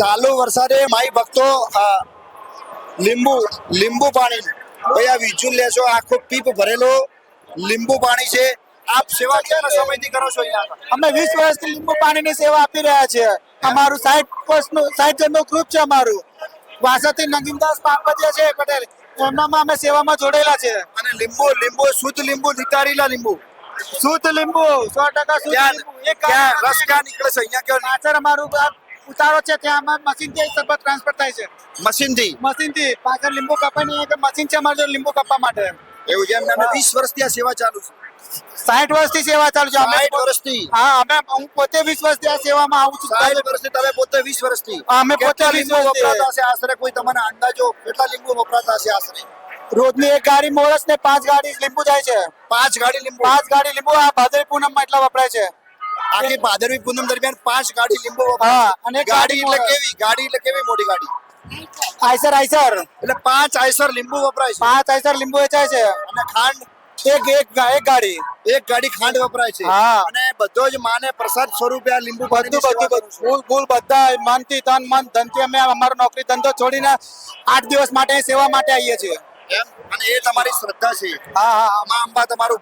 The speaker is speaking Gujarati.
ચાલુ વરસાદે માઈ ભક્તો લીંબુ પાણી ભાઈ આ વિજુલ લેશો આખો પીપ ભરેલો લીંબુ પાણી છે. આપ સેવા કેટલા સમયથી કરો છો અહીંયા? અમે 20 વર્ષથી લીંબુ પાણીની સેવા આપી રહ્યા છીએ. અમારું 60 જણનું ગ્રુપ છે. અમારું વાસદથી નગીનદાસ પાર્વતીય છે પટેલ, એમનામાં અમે સેવામાં જોડેલા છે. અને લીંબુ શુદ્ધ લીંબુ નિતારેલા લીંબુ શુદ્ધ લીંબુ 100% શુદ્ધ લીંબુ. ક્યાં રસ ક્યાં નીકળે છે અહીંયા? ક્યાં પાછળ અમારું ઉતારો છે ત્યાં અમારે મશીનથી સરબત ટ્રાન્સફર થાય છે. મશીનથી પાછળ લીંબુ કપાની એક મશીન છે અમારે જોડે લીંબુ કપવા માટે. એવું છે એમને 20 વર્ષથી આ સેવા ચાલુ છે. 60 વર્ષથી સેવા ચાલુ છે. 60 વર્ષથી? હા, હું પોતે 20 વર્ષથી આ સેવામાં આવું છું. 60 વર્ષથી તમે પોતે 20 વર્ષથી? અમે પોતે કેટલા 20 લીંબુ વર્ષથી. વપરાતા હશે આશરે? કોઈ તમને અંદાજો કેટલા લીંબુ વપરાતા હશે આશરે? રોજની એક ગાડી મોરસ ને 5 ગાડી લીંબુ જાય છે. 5 ગાડી લીંબુ? 5 ગાડી લીંબુ આ ભાદરવી પૂનમમાં એટલા વપરાય છે. આખી ભાદરવી પૂનમ દરમિયાન 5 ગાડી લીંબુ વપરાય. હા, અને ગાડી એટલે કેવી મોટી ગાડી? આઈસર એટલે 5 આઈસર લીંબુ વપરાય છે. 5 આઈસર લીંબુ વેચાય છે. અને ખાંડ એક ગાડી ખાંડ વપરાય છે. હા. અને બધો જ માને પ્રસાદ સ્વરૂપે આ લીંબુ પાણીની સેવા કરો છો. ફૂલ બધા મનથી તન મન ધનથી અમે અમારો નોકરી ધંધો છોડીને 8 દિવસ માટે સેવા માટે આવીએ છીએ. એમ? અને એ તમારી શ્રદ્ધા છે. હા. મા અંબા તમારું